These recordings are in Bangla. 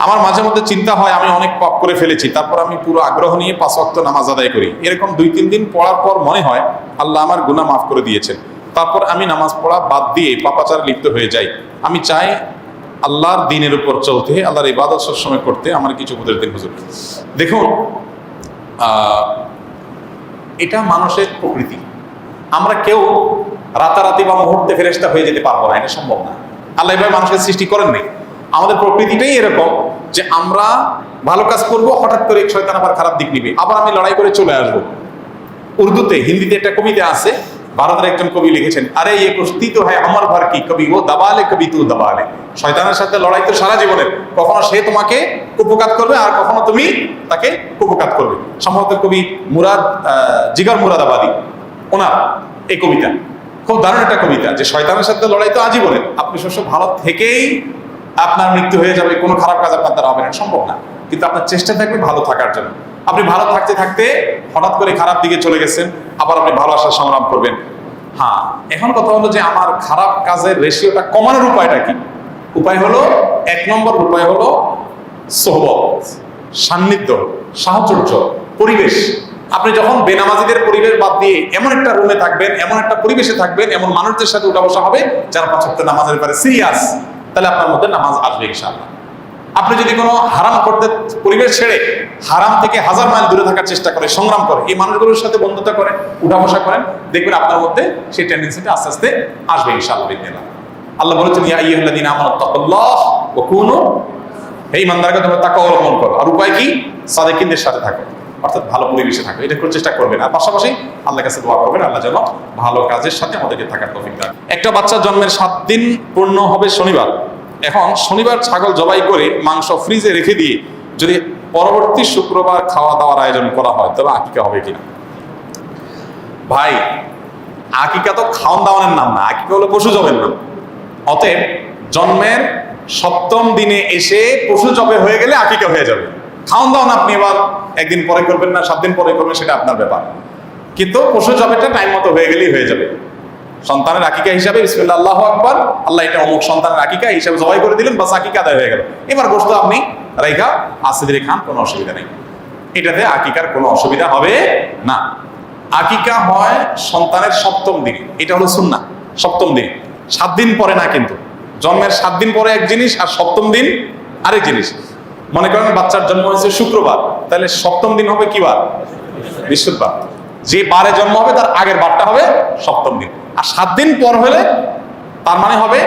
আমার মাঝে মধ্যে চিন্তা হয় আমি অনেক পাপ করে ফেলেছি, তারপর আমি পুরো আগ্রহ নিয়ে 5 ওয়াক্ত নামাজ আদায় করি। এরকম 2-3 দিন পড়ার পর মনে হয় আল্লাহ আমার গুনাহ মাফ করে দিয়েছেন, তারপর আমি নামাজ পড়া বাদ দিয়ে পাপাচারে লিপ্ত হয়ে যাই। আমি চাই আল্লাহর দ্বীনের উপর চলতে, আল্লাহর ইবাদত সবসময় করতে, আমার কিছু উপদেশ দিন হুজুর। দেখুন, এটা মানুষের প্রকৃতি। আমরা কেউ রাতারাতি বা মুহূর্তে ফেরেশতা হয়ে যেতে পারবো না, এটা সম্ভব না। আল্লাহ এভাবে মানুষকে সৃষ্টি করেন নাই। আমাদের প্রকৃতিটাই এরকম যে আমরা ভালো কাজ করব, হঠাৎ করে শয়তান আবার খারাপ দিক নিবে, আবার আমি লড়াই করে চলে আসবো। উর্দুতে, হিন্দিতে একটা কবিতা আছে, ভারতের একজন কবি লিখেছেন, আরে ये কুश्ती তো है अमर भर की, कभी वो दबा ले कभी तू दबा ले। শয়তানের সাথে লড়াই তো সারা জীবনের, কখনো সে তোমাকে কুপকাত করবে আর কখনো তুমি তাকে কুপকাত করবে। সম্ভবত কবি জিগর মুরাদাবাদী, ওনার এই কবিতা খুব দারুণ একটা কবিতা, যে শয়তানের সাথে লড়াই তো আজীবনের। আপনি সবসময় ভালো থেকেই আপনার মৃত্যু হয়ে যাবে, কোনো খারাপ কাজ আপনার দ্বারা হবে না, সম্ভব না। কিন্তু আপনার চেষ্টা থাকবে ভালো থাকার জন্য। আপনি ভালো থাকতে থাকতে হঠাৎ করে খারাপ দিকে চলে গেছেন, আবার আপনি ভালো আসার সংগ্রাম করবেন। হ্যাঁ, এখন কথা হলো যে আমার খারাপ কাজের রেশিওটা কমানোর উপায়টা কি? উপায় হলো, 1 নম্বর উপায় হলো সোহবত, সান্নিধ্য, সাহচর্য, পরিবেশ। আপনি যখন বেনামাজিদের পরিবেশ বাদ দিয়ে এমন একটা রুমে থাকবেন, এমন একটা পরিবেশে থাকবেন, এমন মানুষদের সাথে উঠা বসা হবে যারা 5 ওয়াক্ত নামাজের ব্যাপারে সিরিয়াস, তাহলে আপনার মধ্যে নামাজ আসবে ইনশাআল্লাহ। আপনি যদি কোনো হারাম করতে পরিবেশ ছেড়ে হারাম থেকে 1000 মাইল দূরে থাকার চেষ্টা করে, সংগ্রাম করে, এই মানুষগুলোর সাথে বন্ধুতা করেন, উঠা বসা করেন, দেখবেন আপনার মধ্যে সেই টেন্ডেন্সিটা আস্তে আস্তে আসবে ইনশাআল্লাহ। আল্লাহ বলেছেন, ইয়া আইয়ুহাল্লাযীনা আমানু তাকুল্লাহ ওয়া কুনু, হে ঈমানদারগণ তোমরা তাকওয়া অবলম্বন করো। আর উপায় কি? সাদিকিনদের সাথে থাকো, অর্থাৎ ভালো পরিবেশে থাকো। এটা করে চেষ্টা করবেন, আর পাশাপাশি আল্লাহর কাছে দোয়া করবেন আল্লাহ যেন ভালো কাজের সাথে আমাদেরকে থাকার তৌফিক দেন। একটা বাচ্চা জন্মের 7 দিন পূর্ণ হবে শনিবার। এখন শনিবার ছাগল জবাই করে মাংস ফ্রিজে রেখে দিয়ে যদি পরবর্তী শুক্রবার খাওয়া দাওয়ার আয়োজন করা হয়, তবে আকিকা হবে কিনা? ভাই, আকিকা তো খাওয়ান দাওয়ানের নাম না, আকিকা হলো পশু জবের নাম। অতএব জন্মের 7ম দিনে এসে পশু জবে হয়ে গেলে আকিকা হয়ে যাবে। খাওয়ান দাওয়ান আপনি এবার 1 দিন পরে করবেন না 7 দিন পরে করবেন, সেটা আপনার ব্যাপার। কিন্তু পশু জবেটা টাইম মতো হয়ে গেলেই হয়ে যাবে। সন্তানের আকিকা হিসাবে বিসমিল্লাহ আল্লাহু আকবার, আল্লাহ এটা অমুক সন্তানের আকিকা হিসাবে জবাই করে দিলেন, বাস আকিকা আদায় হয়ে গেল। এবার গোশত আপনি রাইখা আস্তে ধীরে খান, কোনো অসুবিধা নেই। এটাতে আকিকার কোনো অসুবিধা হবে না। আকিকা হয় সন্তানের 7ম দিনে, এটা হলো সুন্নাহ। 7ম দিন, 7 দিন পরে না কিন্তু। জন্মের 7 দিন পরে এক জিনিস, আর 7ম দিন আরেক জিনিস। মনে করেন বাচ্চার জন্ম হয়েছে শুক্রবার, তাহলে 7ম দিন হবে কি বার? বৃহস্পতিবার। যে বারে জন্ম হবে তার আগের বারটা হবে 7ম দিন। আর 7 দিন পর হলে তার মানে হবে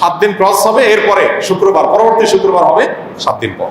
7 দিন ক্রস হবে, এরপরে শুক্রবার, পরবর্তী শুক্রবার হবে 7 দিন পর।